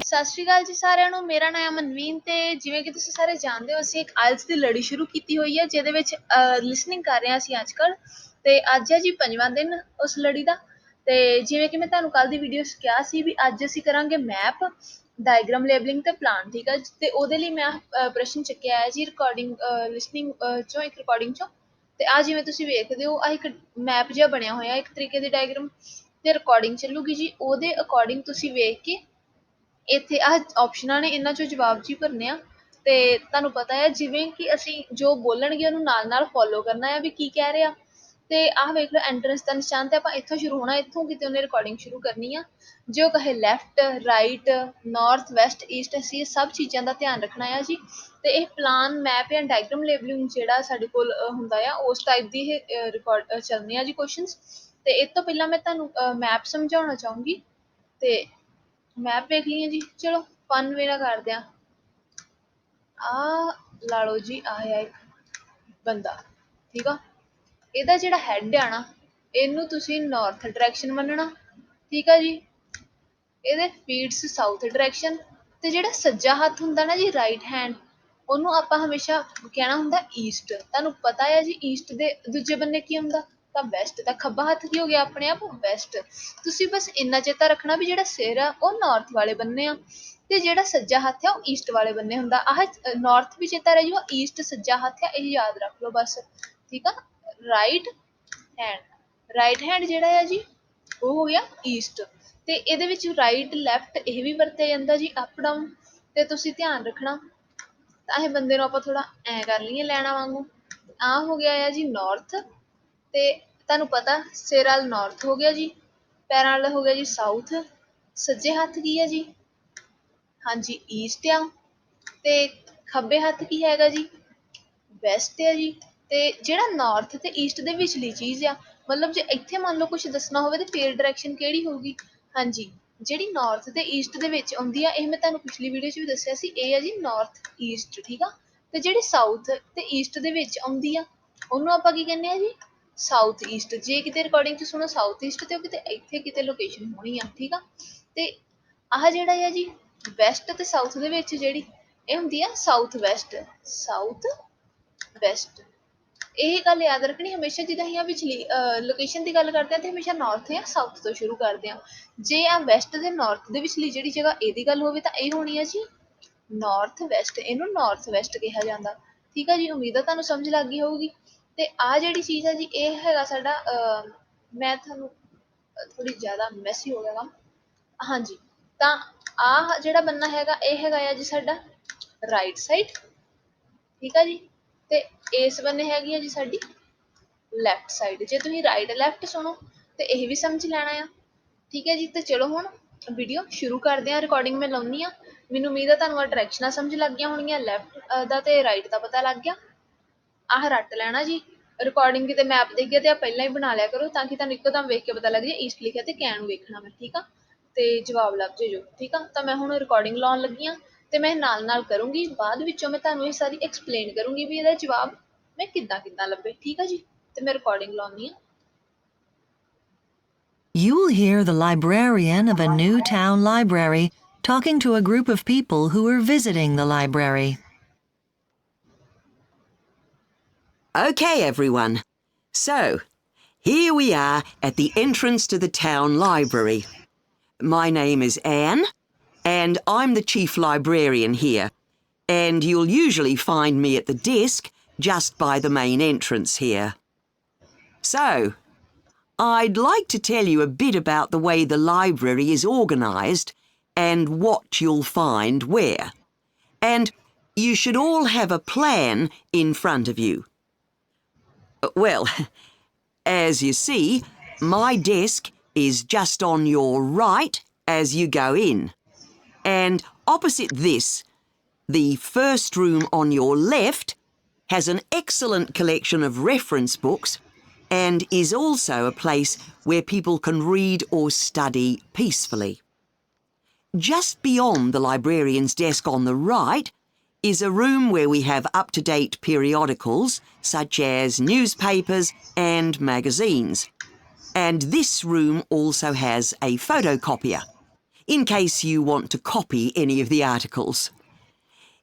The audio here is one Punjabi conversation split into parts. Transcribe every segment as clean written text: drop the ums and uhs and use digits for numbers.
ਸਤਿ ਸ਼੍ਰੀ ਅਕਾਲ ਜੀ ਸਾਰਿਆਂ ਨੂੰ। ਮੇਰਾ ਨਾਮ ਹੈ ਮਨਵੀਨ ਤੇ ਜਿਵੇਂ ਕਿ ਤੁਸੀਂ ਸਾਰੇ ਜਾਣਦੇ ਹੋ ਅਸੀਂ ਇੱਕ ਆਇਲਸ ਦੀ ਲੜੀ ਸ਼ੁਰੂ ਕੀਤੀ ਹੋਈ ਹੈ ਜਿਹਦੇ ਵਿੱਚ ਲਿਸਨਿੰਗ ਕਰ ਰਹੇ ਹਾਂ ਅਸੀਂ ਅੱਜ ਕੱਲ੍ਹ। ਤੇ ਅੱਜ ਹੈ ਜੀ 5ਵਾਂ ਦਿਨ ਉਸ ਲੜੀ ਦਾ। ਤੇ ਜਿਵੇਂ ਕਿ ਮੈਂ ਤੁਹਾਨੂੰ ਕੱਲ ਦੀ ਵੀਡੀਓ 'ਚ ਕਿਹਾ ਸੀ ਵੀ ਅੱਜ ਅਸੀਂ ਕਰਾਂਗੇ ਮੈਪ, ਡਾਇਗ੍ਰਾਮ ਲੇਬਲਿੰਗ ਤੇ ਪਲਾਨ, ਠੀਕ ਹੈ। ਤੇ ਉਹਦੇ ਲਈ ਮੈਂ ਪ੍ਰਸ਼ਨ ਚੱਕਿਆ ਹੈ ਜੀ ਰਿਕਾਰਡਿੰਗ ਲਿਸਨਿੰਗ ਚੋਂ, ਇੱਕ ਰਿਕਾਰਡਿੰਗ ਚੋਂ। ਤੇ ਆ ਜਿਵੇਂ ਤੁਸੀਂ ਵੇਖਦੇ ਹੋ ਆ ਇੱਕ ਮੈਪ ਜਿਹਾ ਬਣਿਆ ਹੋਇਆ ਇੱਕ ਤਰੀਕੇ ਦੀ ਡਾਇਗ੍ਰਾਮ, ਤੇ ਰਿਕਾਰਡਿੰਗ ਚੱਲੂਗੀ ਜੀ ਉਹਦੇ ਅਕੋਰਡਿੰਗ ਤੁਸੀਂ ਵੇਖ ਕੇ ਇੱਥੇ ਆਹ ਆਪਸ਼ਨਾਂ ਨੇ ਇਹਨਾਂ ਚੋਂ ਜਵਾਬ ਜੀ ਭਰਨੇ ਆ। ਤੇ ਤੁਹਾਨੂੰ ਪਤਾ ਹੈ ਜਿਵੇਂ ਕਿ ਅਸੀਂ ਜੋ ਬੋਲਣਗੇ ਉਹਨੂੰ ਨਾਲ ਨਾਲ ਫੋਲੋ ਕਰਨਾ ਹੈ ਵੀ ਕੀ ਕਹਿ ਰਿਹਾ। ਤੇ ਆਹ ਵੇਖ ਲਓ ਐਂਟਰੈਂਸ ਦਾ ਨਿਸ਼ਾਨ, ਤੇ ਆਪਾਂ ਇੱਥੋਂ ਸ਼ੁਰੂ ਹੋਣਾ, ਇੱਥੋਂ ਕਿਤੇ ਉਹਨੇ ਰਿਕਾਰਡਿੰਗ ਸ਼ੁਰੂ ਕਰਨੀ ਆ। ਜੋ ਕਹੇ left, right, north, West, East, ਅਸੀਂ ਇਹ ਸਭ ਚੀਜ਼ਾਂ ਦਾ ਧਿਆਨ ਰੱਖਣਾ ਆ ਜੀ। ਤੇ ਇਹ ਪਲਾਨ, ਮੈਪ ਜਾਂ ਡਾਇਗ੍ਰਾਮ ਲੇਬਲਿੰਗ ਜਿਹੜਾ ਸਾਡੇ ਕੋਲ ਹੁੰਦਾ ਆ ਉਸ ਟਾਈਪ ਦੀ ਇਹ ਰਿਕਾਰਡ ਚੱਲਣੇ ਆ ਜੀ ਕੁਐਸਚਨਸ। ਤੇ ਇਸ ਤੋਂ ਪਹਿਲਾਂ ਮੈਂ ਤੁਹਾਨੂੰ ਮੈਪ ਸਮਝਾਉਣਾ ਚਾਹੂੰਗੀ। ਤੇ ਮੈਪ ਵੇਖ ਲਈਏ ਜੀ, ਚਲੋ ਫਨ ਵੇ ਨਾਲ ਕਰਦੇ ਆ। ਲਾ ਲਓ ਜੀ ਆਹ ਆ ਇੱਕ ਬੰਦਾ, ਠੀਕ ਆ। ਇਹਦਾ ਜਿਹੜਾ ਹੈਡ ਆ ਨਾ ਇਹਨੂੰ ਤੁਸੀਂ ਨਾਰਥ ਡਾਇਰੈਕਸ਼ਨ ਮੰਨਣਾ, ਠੀਕ ਆ ਜੀ। ਇਹਦੇ ਫੀਟਸ ਸਾਊਥ ਡਾਇਰੈਕਸ਼ਨ। ਤੇ ਜਿਹੜਾ ਸੱਜਾ ਹੱਥ ਹੁੰਦਾ ਨਾ ਜੀ ਰਾਈਟ ਹੈਂਡ, ਉਹਨੂੰ ਆਪਾਂ ਹਮੇਸ਼ਾ ਕਹਿਣਾ ਹੁੰਦਾ ਈਸਟ। ਤੁਹਾਨੂੰ ਪਤਾ ਹੈ ਜੀ ਈਸਟ ਦੇ ਦੂਜੇ ਬੰਨੇ ਕੀ ਹੁੰਦਾ, ਤਾਂ ਵੈਸਟ। ਤਾਂ ਖੱਬਾ ਹੱਥ ਕੀ ਹੋ ਗਿਆ ਆਪਣੇ ਆਪ ਵੈਸਟ। ਤੁਸੀਂ ਬਸ ਇੰਨਾ ਚੇਤਾ ਰੱਖਣਾ ਵੀ ਜਿਹੜਾ ਸਿਰ ਆ ਉਹ ਨਾਰਥ ਵਾਲੇ ਬੰਨੇ ਆ ਤੇ ਜਿਹੜਾ ਸੱਜਾ ਹੱਥ ਆ ਉਹ ਈਸਟ ਵਾਲੇ ਬੰਨੇ ਹੁੰਦਾ। ਆਹ ਨਾਰਥ ਵੀ ਚੇਤਾ ਰਹਿ ਜੂਗਾ, ਈਸਟ ਸੱਜਾ ਹੱਥ ਆ, ਇਹ ਯਾਦ ਰੱਖ ਲਓ ਬਸ, ਠੀਕ ਆ। ਰਾਈਟ ਹੈਂਡ, ਰਾਈਟ ਹੈਂਡ ਜਿਹੜਾ ਆ ਜੀ ਉਹ ਹੋ ਗਿਆ ਈਸਟ। ਤੇ ਇਹਦੇ ਵਿੱਚ ਰਾਈਟ ਲੈਫਟ ਇਹ ਵੀ ਵਰਤਿਆ ਜਾਂਦਾ ਜੀ, ਅਪ ਡਾਊਨ। ਤੇ ਤੁਸੀਂ ਧਿਆਨ ਰੱਖਣਾ ਤਾਂ ਇਹ ਬੰਦੇ ਨੂੰ ਆਪਾਂ ਥੋੜਾ ਐ ਕਰ ਲਈਏ ਲੈਣਾ ਵਾਂਗੂ। ਆ ਹੋ ਗਿਆ ਆ ਜੀ ਨਾਰਥ, ਤੇ ਤੁਹਾਨੂੰ ਪਤਾ ਸਿਰ ਵਾਲ ਨਾਰਥ ਹੋ ਗਿਆ ਜੀ, ਪੈਰਾਂ ਵਾਲਾ ਹੋ ਗਿਆ ਜੀ ਸਾਊਥ। ਸੱਜੇ ਹੱਥ ਕੀ ਹੈ ਜੀ, ਹਾਂਜੀ ਈਸਟ ਆ। ਤੇ ਖੱਬੇ ਹੱਥ ਕੀ ਹੈਗਾ ਜੀ, ਵੈਸਟ ਹੈ ਜੀ। ਤੇ ਜਿਹੜਾ ਨਾਰਥ ਤੇ ਈਸਟ ਦੇ ਵਿਚਲੀ ਚੀਜ਼ ਆ, ਮਤਲਬ ਜੇ ਇੱਥੇ ਮੰਨ ਲਓ ਕੁਝ ਦੱਸਣਾ ਹੋਵੇ ਤੇ ਫੇਰ ਡਾਇਰੈਕਸ਼ਨ ਕਿਹੜੀ ਹੋਊਗੀ, ਹਾਂਜੀ ਜਿਹੜੀ ਨਾਰਥ ਤੇ ਈਸਟ ਦੇ ਵਿੱਚ ਆਉਂਦੀ ਆ, ਇਹ ਮੈਂ ਤੁਹਾਨੂੰ ਪਿਛਲੀ ਵੀਡੀਓ 'ਚ ਵੀ ਦੱਸਿਆ ਸੀ, ਇਹ ਆ ਜੀ ਨਾਰਥ ਈਸਟ, ਠੀਕ ਆ। ਤੇ ਜਿਹੜੀ ਸਾਊਥ ਤੇ ਈਸਟ ਦੇ ਵਿੱਚ ਆਉਂਦੀ ਆ ਉਹਨੂੰ ਆਪਾਂ ਕੀ ਕਹਿੰਦੇ ਆ ਜੀ, ਸਾਊਥ ਈਸਟ। ਜੇ ਕਿਤੇ ਰਿਕਾਰਡਿੰਗ 'ਚ ਸੁਣੋ ਸਾਊਥ ਈਸਟ ਤੇ ਉਹ ਕਿਤੇ ਇੱਥੇ ਕਿਤੇ ਲੋਕੇਸ਼ਨ ਹੋਣੀ ਆ, ਠੀਕ ਆ। ਤੇ ਆਹ ਜਿਹੜਾ ਆ ਜੀ ਵੈਸਟ ਤੇ ਸਾਊਥ ਦੇ ਵਿੱਚ ਜਿਹੜੀ ਇਹ ਹੁੰਦੀ ਆ ਸਾਊਥ ਵੈਸਟ, ਸਾਊਥ ਵੈਸਟ। ਇਹ ਗੱਲ ਯਾਦ ਰੱਖਣੀ ਹਮੇਸ਼ਾ, ਜਿੱਦਾਂ ਅਸੀਂ ਆ ਪਿਛਲੀ ਲੋਕੇਸ਼ਨ ਦੀ ਗੱਲ ਕਰਦੇ ਹਾਂ ਤੇ ਹਮੇਸ਼ਾ ਨਾਰਥ ਜਾਂ ਸਾਊਥ ਤੋਂ ਸ਼ੁਰੂ ਕਰਦੇ ਹਾਂ। ਜੇ ਆ ਵੈਸਟ ਤੇ ਨਾਰਥ ਦੇ ਵਿਚਲੀ ਜਿਹੜੀ ਜਗ੍ਹਾ ਇਹਦੀ ਗੱਲ ਹੋਵੇ ਤਾਂ ਇਹ ਹੋਣੀ ਹੈ ਜੀ ਨਾਰਥ ਵੈਸਟ, ਇਹਨੂੰ ਨਾਰਥ ਵੈਸਟ ਕਿਹਾ ਜਾਂਦਾ, ਠੀਕ ਆ ਜੀ। ਉਮੀਦ ਆ ਤੁਹਾਨੂੰ ਸਮਝ ਲੱਗ ਗਈ ਹੋਊਗੀ। ਤੇ ਆ ਜਿਹੜੀ ਚੀਜ਼ ਹੈ ਜੀ ਇਹ ਹੈਗਾ ਸਾਡਾ ਮੈਂ ਤੁਹਾਨੂੰ ਥੋੜੀ ਜ਼ਿਆਦਾ ਮੈਸੀ ਹੋ ਗਿਆ ਕੰਮ, ਹਾਂਜੀ। ਤਾਂ ਆਹ ਜਿਹੜਾ ਬੰਨਾ ਹੈਗਾ ਇਹ ਹੈਗਾ ਆ ਜੀ ਸਾਡਾ ਰਾਈਟ ਸਾਈਡ, ਠੀਕ ਆ ਜੀ। ਤੇ ਇਸ ਬੰਨੇ ਹੈਗੀ ਆ ਜੀ ਸਾਡੀ ਲੈਫਟ ਸਾਈਡ। ਜੇ ਤੁਸੀਂ ਰਾਈਟ ਲੈਫਟ ਸੁਣੋ ਤੇ ਇਹ ਵੀ ਸਮਝ ਲੈਣਾ ਆ, ਠੀਕ ਹੈ ਜੀ। ਤੇ ਚਲੋ ਹੁਣ ਵੀਡੀਓ ਸ਼ੁਰੂ ਕਰਦੇ ਆ, ਰਿਕਾਰਡਿੰਗ ਮੈਂ ਲਾਉਣੀ ਆ। ਮੈਨੂੰ ਉਮੀਦ ਆ ਤੁਹਾਨੂੰ ਡਾਇਰੈਕਸ਼ਨਾਂ ਸਮਝ ਲੱਗ ਗਈਆਂ ਹੋਣਗੀਆਂ, ਲੈਫਟ ਦਾ ਤੇ ਰਾਈਟ ਦਾ ਪਤਾ ਲੱਗ ਗਿਆ। ਆਹ ਰੱਟ ਲੈਣਾ ਜੀ, ਰਿਕਾਰਡਿੰਗ ਕਿਤੇ ਮੈਪ ਦੇਖ ਗਿਆ ਤੇ ਆ ਪਹਿਲਾਂ ਹੀ ਬਣਾ ਲਿਆ ਕਰੋ ਤਾਂ ਕਿ ਤੁਹਾਨੂੰ ਇੱਕੋ ਦਮ ਵੇਖ ਕੇ ਪਤਾ ਲੱਗ ਜਾਏ ਈਸਟ ਲਿਖਿਆ ਤੇ ਕੈਨ ਵੇਖਣਾ ਮੈਂ, ਠੀਕ ਆ। ਤੇ ਜਵਾਬ ਲੱਭ ਜੇ ਜੋ, ਠੀਕ ਆ। ਤਾਂ ਮੈਂ ਹੁਣ ਰਿਕਾਰਡਿੰਗ ਲਾਉਣ ਲੱਗੀ ਆ ਤੇ ਮੈਂ ਨਾਲ ਨਾਲ ਕਰੂੰਗੀ, ਬਾਅਦ ਵਿੱਚੋਂ ਮੈਂ ਤੁਹਾਨੂੰ ਇਹ ਸਾਰੀ ਐਕਸਪਲੇਨ ਕਰੂੰਗੀ ਵੀ ਇਹਦਾ ਜਵਾਬ ਮੈਂ ਕਿੱਦਾਂ ਕਿੱਦਾਂ ਲੱਭੇ, ਠੀਕ ਆ ਜੀ। ਤੇ ਮੈਂ ਰਿਕਾਰਡਿੰਗ ਲਾਉਣੀ ਆ। You'll hear the librarian of a new town library talking to a group of people who are visiting the library. Okay, everyone. So, here we are at the entrance to the town library. My name is Anne, and I'm the chief librarian here, and you'll usually find me at the desk just by the main entrance here. So, I'd like to tell you a bit about the way the library is organised and what you'll find where. And you should all have a plan in front of you. Well, as you see, my desk is just on your right as you go in. And opposite this, the first room on your left has an excellent collection of reference books and is also a place where people can read or study peacefully. Just beyond the librarian's desk on the right is a room where we have up-to-date periodicals such as newspapers and magazines. And this room also has a photocopier. in case you want to copy any of the articles.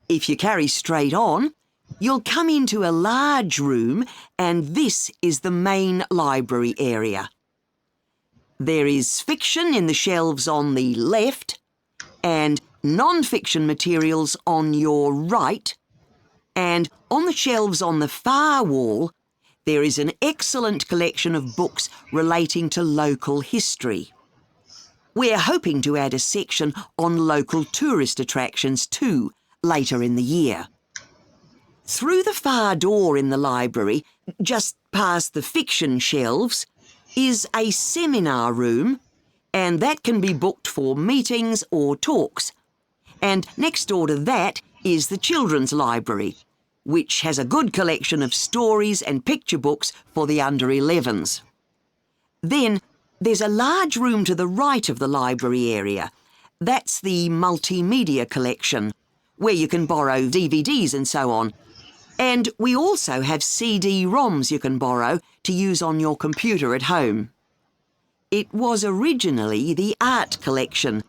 If you carry straight on, you'll come into a large room, and this is the main library area. There is fiction in the shelves on the left and non-fiction materials on your right, and on the shelves on the far wall, there is an excellent collection of books relating to local history. We're hoping to add a section on local tourist attractions too later in the year. Through the far door in the library, just past the fiction shelves, is a seminar room, and that can be booked for meetings or talks. And next door to that is the children's library, which has a good collection of stories and picture books for the under 11s. Then there's a large room to the right of the library area. That's the multimedia collection, where you can borrow DVDs and so on. And we also have CD-ROMs you can borrow to use on your computer at home. It was originally the art collection,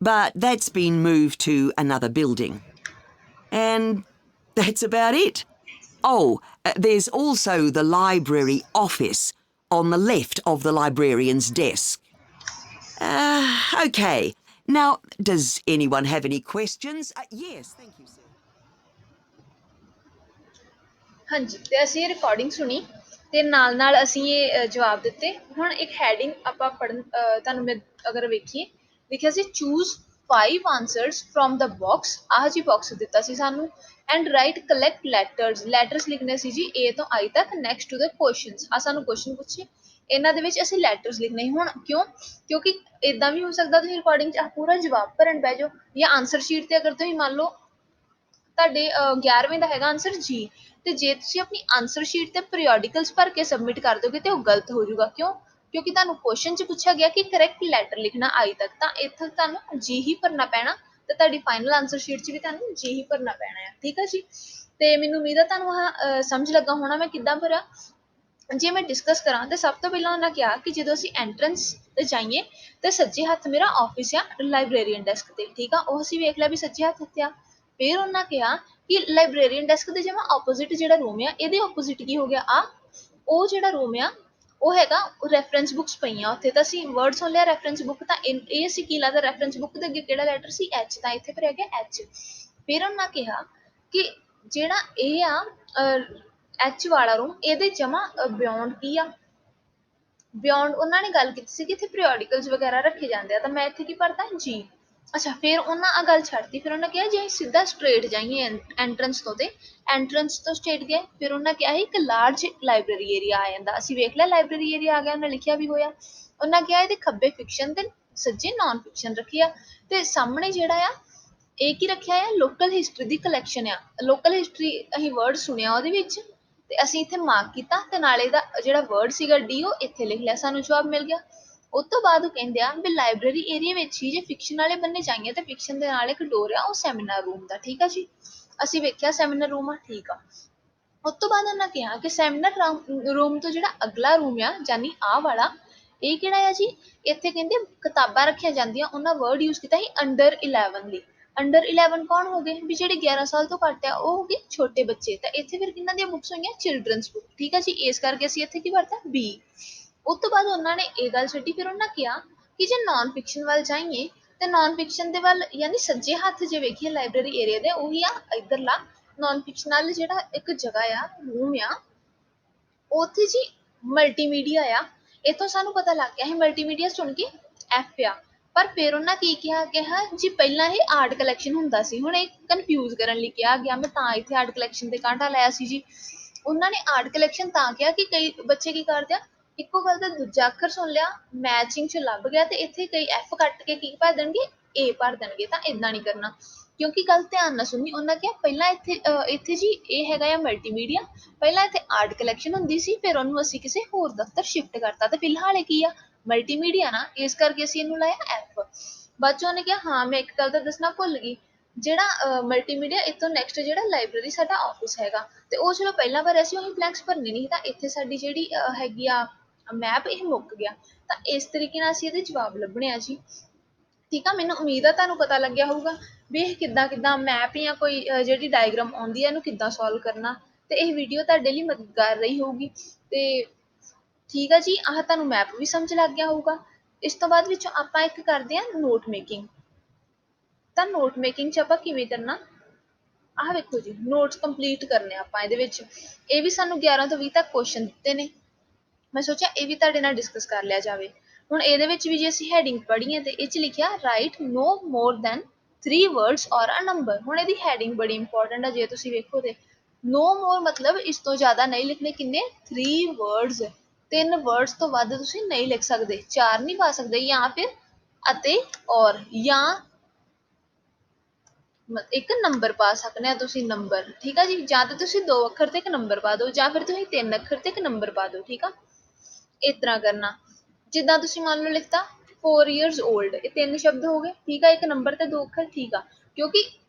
but that's been moved to another building. And that's about it. Oh, there's also the library office on the left of the librarian's desk. Okay. Now, does anyone have any questions? Yes, thank you, sir. ਹਾਂਜੀ, ਤੇ ਅਸੀਂ ਇਹ ਰਿਕਾਰਡਿੰਗ ਸੁਣੀ ਤੇ ਨਾਲ ਅਸੀਂ ਇਹ ਜਵਾਬ ਦਿੱਤੇ। ਹੁਣ ਇੱਕ ਹੈਡਿੰਗ ਆਪਾਂ ਪੜਨ ਤੁਹਾਨੂੰ ਮੈਂ ਅਗਰ ਵੇਖੀਏ, ਲਿਖਿਆ ਸੀ choose 5 answers from the box. ਆਹ ਜੀ ਬਾਕਸ ਦਿੱਤਾ ਸੀ ਸਾਨੂੰ। ਐਂਡ ਰਾਈਟ ਕਲੈਕਟ ਲੈਟਰਸ ਲਿਖਣੇ ਸੀ ਜੀ A ਤੋਂ I ਤੱਕ ਨੈਕਸਟ ਟੂ ਦ ਕੁਐਸਚਨਸ। ਆ ਸਾਨੂੰ ਕੁਐਸਚਨ ਪੁੱਛੇ, ਇਹਨਾਂ ਦੇ ਵਿੱਚ ਅਸੀਂ ਲੈਟਰਸ ਲਿਖਣੇ ਸੀ। ਹੁਣ ਕਿਉਂਕਿ ਇਦਾਂ ਵੀ ਹੋ ਸਕਦਾ ਤੁਸੀਂ ਰਿਕਾਰਡਿੰਗ 'ਚ ਪੂਰਾ ਜਵਾਬ ਭਰਨ ਬਹਿ ਜਾਓ, ਜਾਂ ਆਨਸਰ ਸ਼ੀਟ ਤੇ ਅਗਰ ਤੁਸੀਂ ਮੰਨ ਲਓ ਤੁਹਾਡੇ 11ਵੇਂ ਦਾ ਹੈਗਾ ਆਨਸਰ ਜੀ, ਤੇ ਜੇ ਤੁਸੀਂ ਆਪਣੀ ਆਨਸਰ ਸ਼ੀਟ ਤੇ ਪੀਰੀਓਡਿਕਲਸ ਭਰ ਕੇ ਸਬਮਿਟ ਕਰ ਦੋਗੇ ਤੇ ਉਹ ਗਲਤ ਹੋ ਜਾਊਗਾ। ਕਿਉਂਕਿ ਤੁਹਾਨੂੰ ਕੁਐਸਚਨ 'ਚ ਪੁੱਛਿਆ ਗਿਆ ਕਿ ਕਰੈਕਟ ਲੈਟਰ ਲਿਖਣਾ I ਤੱਕ, ਤਾਂ ਇੱਥੇ ਤੁਹਾਨੂੰ ਜੀ ਹੀ ਭਰਨਾ ਪੈਣਾ, ਤੇ ਤੁਹਾਡੀ ਫਾਈਨਲ ਆਨਸਰ ਸ਼ੀਟ 'ਚ ਵੀ ਤੁਹਾਨੂੰ ਜੀ ਹੀ ਭਰਨਾ ਪੈਣਾ ਹੈ। ਠੀਕ ਹੈ ਜੀ। ਤੇ ਮੈਨੂੰ ਉਮੀਦ ਹੈ ਤੁਹਾਨੂੰ ਆਹ ਸਮਝ ਲੱਗਾ ਹੋਣਾ ਮੈਂ ਕਿੱਦਾਂ ਭਰਿਆ। ਜੇ ਮੈਂ ਡਿਸਕਸ ਕਰਾਂ ਤਾਂ ਸਭ ਤੋਂ ਪਹਿਲਾਂ ਉਹਨਾਂ ਕਿਹਾ ਕਿ ਜਦੋਂ ਅਸੀਂ ਐਂਟਰੈਂਸ ਤੇ ਜਾਈਏ ਤੇ ਸੱਜੇ ਹੱਥ ਮੇਰਾ ਆਫਿਸ ਆ ਲਾਇਬ੍ਰੇਰੀਅਨ ਡੈਸਕ ਤੇ। ਠੀਕ ਆ, ਉਹ ਅਸੀਂ ਵੇਖ ਲਿਆ ਵੀ ਸੱਜੇ ਹੱਥ ਉੱਤੇ ਆ। ਫਿਰ ਉਹਨਾਂ ਕਿਹਾ ਕਿ ਲਾਇਬ੍ਰੇਰੀਅਨ ਡੈਸਕ ਦੇ ਜਮਾ ਆਪੋਜ਼ਿਟ ਜਿਹੜਾ ਰੂਮ ਆ, ਇਹਦੇ ਆਪੋਜ਼ਿਟ ਕੀ ਹੋ ਗਿਆ, ਉਹ ਜਿਹੜਾ ਰੂਮ ਆ ਉਹ ਹੈਗਾ ਰੈਫਰੈਂਸ ਬੁੱਕਸ ਪਈਆਂ ਉੱਥੇ। ਤਾਂ ਅਸੀਂ ਵਰਡ ਸੁਣ ਲਿਆ ਰੈਫਰੈਂਸ ਬੁੱਕ, ਤਾਂ ਇਹ ਅਸੀਂ ਕੀ ਲੱਗਦਾ ਰੈਫਰੈਂਸ ਬੁੱਕ ਦੇ ਅੱਗੇ ਕਿਹੜਾ ਲੈਟਰ ਸੀ, H, ਤਾਂ ਇੱਥੇ ਭਰਿਆ ਗਿਆ H। ਫਿਰ ਉਹਨਾਂ ਕਿਹਾ ਕਿ ਜਿਹੜਾ ਇਹ ਆ H ਵਾਲਾ ਰੂਮ, ਇਹਦੇ ਜਮਾ ਬਿਯੋਂਡ ਕੀ ਆ, ਬਿਯੋਂਡ ਉਹਨਾਂ ਨੇ ਗੱਲ ਕੀਤੀ ਸੀ ਕਿ ਇੱਥੇ ਪੀਰੀਓਡਿਕਲਸ ਵਗੈਰਾ ਰੱਖੇ ਜਾਂਦੇ ਆ, ਤਾਂ ਮੈਂ ਇੱਥੇ ਕੀ ਭਰਦਾ ਜੀ। ਅੱਛਾ, ਫਿਰ ਉਹਨਾਂ ਆ ਗੱਲ ਛੱਡਤੀ। ਫਿਰ ਉਹਨਾਂ ਕਿਹਾ ਜੇ ਅਸੀਂ ਸਿੱਧਾ ਸਟ੍ਰੇਟ ਜਾਈਏ ਐਂਟਰੈਂਸ ਤੋਂ, ਤੇ ਐਂਟਰੈਂਸ ਤੋਂ ਸਟ੍ਰੇਟ ਗਏ। ਫਿਰ ਉਹਨਾਂ ਕਿਹਾ ਸੀ ਇੱਕ ਲਾਰਜ ਲਾਇਬ੍ਰੇਰੀ ਏਰੀਆ ਆ ਜਾਂਦਾ। ਅਸੀਂ ਵੇਖ ਲਿਆ ਲਾਇਬ੍ਰੇਰੀ ਏਰੀਆ ਆ ਗਿਆ, ਉਹਨਾਂ ਲਿਖਿਆ ਵੀ ਹੋਇਆ। ਉਹਨਾਂ ਕਿਹਾ ਇਹਦੇ ਖੱਬੇ ਫਿਕਸ਼ਨ ਤੇ ਸੱਜੇ ਨਾਨ ਫਿਕਸ਼ਨ ਰੱਖੀ ਆ, ਤੇ ਸਾਹਮਣੇ ਜਿਹੜਾ ਆ ਇਹ ਕੀ ਰੱਖਿਆ ਆ, ਲੋਕਲ ਹਿਸਟਰੀ ਦੀ ਕਲੈਕਸ਼ਨ ਆ। ਲੋਕਲ ਹਿਸਟਰੀ ਅਸੀਂ ਵਰਡ ਸੁਣਿਆ ਉਹਦੇ ਵਿੱਚ, ਤੇ ਅਸੀਂ ਇੱਥੇ ਮਾਰਕ ਕੀਤਾ, ਤੇ ਨਾਲੇ ਦਾ ਜਿਹੜਾ ਵਰਡ ਸੀਗਾ D ਉਹ ਇੱਥੇ ਲਿਖ ਲਿਆ। ਸਾਨੂੰ ਜਵਾਬ ਮਿਲ ਗਿਆ। ਉਸ ਤੋਂ ਬਾਅਦ ਉਹ ਕਹਿੰਦੇ ਆ ਵੀ ਲਾਇਬ੍ਰੇਰੀ ਏਰੀਆ ਵਿੱਚ ਹੀ ਜੇ ਫਿਕਸ਼ਨ ਵਾਲੇ ਬੰਨੇ ਜਾਈਏ ਤਾਂ ਫਿਕਸ਼ਨ ਦੇ ਨਾਲ ਇੱਕ ਡੋਰ ਆ ਉਹ ਸੈਮੀਨਾਰ ਰੂਮ ਦਾ। ਠੀਕ ਆ ਜੀ, ਅਸੀਂ ਵੇਖਿਆ ਸੈਮੀਨਾਰ ਰੂਮ ਆ। ਠੀਕ ਆ, ਉਸ ਤੋਂ ਬਾਅਦ ਉਹਨਾਂ ਕਿਹਾ ਕਿ ਸੈਮੀਨਾਰ ਰੂਮ ਤੋਂ ਜਿਹੜਾ ਅਗਲਾ ਰੂਮ ਆ ਯਾਨੀ ਆਹ ਵਾਲਾ, ਇਹ ਕਿਹੜਾ ਆ ਜੀ, ਇੱਥੇ ਕਹਿੰਦੇ ਕਿਤਾਬਾਂ ਰੱਖੀਆਂ ਜਾਂਦੀਆਂ। ਉਹਨਾਂ ਵਰਡ ਯੂਜ਼ ਕੀਤਾ ਸੀ ਅੰਡਰ 11 ਲਈ। ਅੰਡਰ 11 ਕੌਣ ਹੋ ਗਏ, ਵੀ ਜਿਹੜੇ 11 ਸਾਲ ਤੋਂ ਘੱਟ ਆ ਉਹ ਹੋ ਗਏ ਛੋਟੇ ਬੱਚੇ। ਤਾਂ ਇੱਥੇ ਫਿਰ ਕਿਹਨਾਂ ਦੀਆਂ ਬੁੱਕਸ ਹੋਈਆਂ, ਚਿਲਡਰਨਸ ਬੁੱਕ। ਠੀਕ ਆ ਜੀ, ਇਸ ਕਰਕੇ ਅਸੀਂ ਇੱਥੇ ਕੀ ਵਰਤਾ B। ਉਸ ਤੋਂ ਬਾਅਦ ਉਹਨਾਂ ਨੇ ਇਹ ਗੱਲ ਛੱਡੀ। ਫਿਰ ਉਹਨਾਂ ਕਿਹਾ ਕਿ ਜੇ ਨਾਨ ਫਿਕਸ਼ਨ ਵੱਲ ਜਾਈਏ ਤੇ ਨਾਨ ਫਿਕਸ਼ਨ ਦੇ ਵੱਲ ਯਾਨੀ ਸੱਜੇ ਹੱਥ ਜੇ ਵੇਖੀਏ ਲਾਇਬ੍ਰੇਰੀ ਏਰੀਆ ਦੇ, ਉਹੀ ਆ ਇੱਧਰਲਾ ਨਾਨ ਫਿਕਸ਼ਨ ਵਾਲ ਜਿਹੜਾ ਇੱਕ ਜਗ੍ਹਾ ਆ, ਰੂਮ ਆ, ਉੱਥੇ ਜੀ ਮਲਟੀਮੀਡੀਆ ਆ। ਇੱਥੋਂ ਸਾਨੂੰ ਪਤਾ ਲੱਗ ਗਿਆ ਸੀ ਮਲਟੀਮੀਡੀਆ ਸੁਣ ਕੇ F ਆ। ਪਰ ਫਿਰ ਉਹਨਾਂ ਕੀ ਕਿਹਾ ਜੀ ਪਹਿਲਾਂ ਇਹ ਆਰਟ ਕਲੈਕਸ਼ਨ ਹੁੰਦਾ ਸੀ, ਹੁਣ ਇਹ ਕਨਫਿਊਜ਼ ਕਰਨ ਲਈ ਕਿਹਾ ਗਿਆ। ਮੈਂ ਤਾਂ ਇੱਥੇ ਆਰਟ ਕਲੈਕਸ਼ਨ ਤੇ ਕਾਂਟਾ ਲਾਇਆ ਸੀ ਜੀ। ਉਹਨਾਂ ਨੇ ਆਰਟ ਕਲੈਕਸ਼ਨ ਤਾਂ ਕਿਹਾ ਕਿ ਕਈ ਬੱਚੇ ਕੀ ਕਰਦੇ ਆ, ਇੱਕੋ ਗੱਲ ਦਾ ਦੂਜਾ ਅੱਖਰ ਸੁਣ ਲਿਆ, ਮੈਚਿੰਗ 'ਚ ਲੱਭ ਗਿਆ, ਤੇ ਇੱਥੇ ਕਈ F ਕੱਟ ਕੇ ਕੀ ਭਰ ਦੇਣਗੇ, A ਭਰ ਦੇਣਗੇ। ਤਾਂ ਇੱਦਾਂ ਨਹੀਂ ਕਰਨਾ, ਕਿਉਂਕਿ ਗੱਲ ਧਿਆਨ ਨਾਲ ਸੁਣਨੀ। ਉਹਨਾਂ ਕਿਹਾ ਪਹਿਲਾਂ ਇੱਥੇ ਜੀ ਇਹ ਹੈਗਾ ਆ ਮਲਟੀਮੀਡੀਆ, ਪਹਿਲਾਂ ਇੱਥੇ ਆਰਟ ਕਲੈਕਸ਼ਨ ਹੁੰਦੀ ਸੀ, ਫਿਰ ਉਹਨੂੰ ਅਸੀਂ ਕਿਸੇ ਹੋਰ ਦਫ਼ਤਰ ਸ਼ਿਫਟ ਕਰਤਾ, ਤੇ ਫਿਲਹਾਲ ਇਹ ਕੀ ਆ, ਮਲਟੀਮੀਡੀਆ ਨਾ, ਇਸ ਕਰਕੇ ਅਸੀਂ ਇਹਨੂੰ ਲਾਇਆ F। ਬਾਅਦ 'ਚ ਉਹਨੇ ਕਿਹਾ ਹਾਂ ਮੈਂ ਇੱਕ ਗੱਲ ਤਾਂ ਦੱਸਣਾ ਭੁੱਲ ਗਈ, ਜਿਹੜਾ ਮਲਟੀਮੀਡੀਆ ਇੱਥੋਂ ਨੈਕਸਟ ਜਿਹੜਾ ਲਾਇਬ੍ਰੇਰੀ ਸਾਡਾ ਆਫਿਸ ਹੈਗਾ, ਤੇ ਉਹ ਚਲੋ ਪਹਿਲਾਂ ਭਰਿਆ ਸੀ, ਉਹੀ ਬਲੈਂਕਸ ਭਰਨੇ ਨਹੀਂ। ਤਾਂ ਇੱਥੇ ਸਾਡੀ ਜਿਹੜੀ ਹੈਗੀ ਆ ਮੈਪ, ਇਹ ਮੁੱਕ ਗਿਆ। ਤਾਂ ਇਸ ਤਰੀਕੇ ਨਾਲ ਅਸੀਂ ਇਹਦੇ ਜਵਾਬ ਲੱਭਣੇ ਆ ਜੀ। ਠੀਕ ਆ, ਮੈਨੂੰ ਉਮੀਦ ਆ ਤੁਹਾਨੂੰ ਪਤਾ ਲੱਗਿਆ ਹੋਊਗਾ ਵੀ ਇਹ ਕਿੱਦਾਂ ਮੈਪ ਜਾਂ ਕੋਈ ਜਿਹੜੀ ਡਾਇਗਰਾਮ ਆਉਂਦੀ ਹੈ ਇਹਨੂੰ ਕਿੱਦਾਂ ਸੋਲਵ ਕਰਨਾ, ਤੇ ਇਹ ਵੀਡੀਓ ਤੁਹਾਡੇ ਲਈ ਮਦਦਗਾਰ ਰਹੀ ਹੋਊਗੀ। ਤੇ ਠੀਕ ਆ ਜੀ, ਆਹ ਤੁਹਾਨੂੰ ਮੈਪ ਵੀ ਸਮਝ ਲੱਗ ਗਿਆ ਹੋਊਗਾ। ਇਸ ਤੋਂ ਬਾਅਦ ਵਿੱਚ ਆਪਾਂ ਇੱਕ ਕਰਦੇ ਹਾਂ ਨੋਟ ਮੇਕਿੰਗ। ਤਾਂ ਨੋਟ ਮੇਕਿੰਗ 'ਚ ਆਪਾਂ ਕਿਵੇਂ ਕਰਨਾ, ਆਹ ਵੇਖੋ ਜੀ, ਨੋਟਸ ਕੰਪਲੀਟ ਕਰਨੇ ਆਪਾਂ ਇਹਦੇ ਵਿੱਚ। ਇਹ ਵੀ ਸਾਨੂੰ 11 ਤੋਂ 20 ਤੱਕ ਕੁਐਸਚਨ ਦਿੱਤੇ ਨੇ, ਮੈਂ ਸੋਚਿਆ ਇਹ ਵੀ ਤੁਹਾਡੇ ਨਾਲ ਡਿਸਕਸ ਕਰ ਲਿਆ ਜਾਵੇ। ਹੁਣ ਇਹਦੇ ਵਿੱਚ ਵੀ ਜੇ ਅਸੀਂ ਹੈਡਿੰਗ ਪੜ੍ਹੀਏ ਤੇ ਇਹ 'ਚ ਲਿਖਿਆ ਰਾਈਟ ਨੋ ਮੋਰ ਦੈਨ 3 words ਔਰ ਅ ਨੰਬਰ। ਹੁਣ ਇਹਦੀ ਹੈਡਿੰਗ ਬੜੀ ਇੰਪੋਰਟੈਂਟ ਆ, ਜੇ ਤੁਸੀਂ ਵੇਖੋ ਤੇ ਨੋ ਮੋਰ ਮਤਲਬ ਇਸ ਤੋਂ ਜ਼ਿਆਦਾ ਨਹੀਂ ਲਿਖਣੇ। ਕਿੰਨੇ? 3 words। 3 words ਤੋਂ ਵੱਧ ਤੁਸੀਂ ਨਹੀਂ ਲਿਖ ਸਕਦੇ, 4 ਨਹੀਂ ਪਾ ਸਕਦੇ, ਜਾਂ ਫਿਰ ਅਤੇ ਔਰ ਜਾਂ ਇੱਕ ਨੰਬਰ ਪਾ ਸਕਦੇ ਆ ਤੁਸੀਂ, ਨੰਬਰ। ਠੀਕ ਆ ਜੀ, ਜਾਂ ਤਾਂ ਤੁਸੀਂ 2 ਅੱਖਰ ਤੇ ਇੱਕ ਨੰਬਰ ਪਾ ਦਿਓ, ਜਾਂ ਫਿਰ ਤੁਸੀਂ 3 ਅੱਖਰ ਤੇ ਇੱਕ ਨੰਬਰ ਪਾ ਦਿਓ। ਠੀਕ ਆ, ਇਸ ਤਰ੍ਹਾਂ ਕਰਨਾ। ਜਿੱਦਾਂ ਤੁਸੀਂ ਮੰਨ ਲਓ ਲਿਖਤਾ 4 years old, ਇਹ 3 ਸ਼ਬਦ ਹੋ ਗਏ। ਠੀਕ ਆ, ਇੱਕ ਨੰਬਰ ਤੇ 2 ਅੱਖਰ। ਠੀਕ ਆ, ਕਿਉਂਕਿ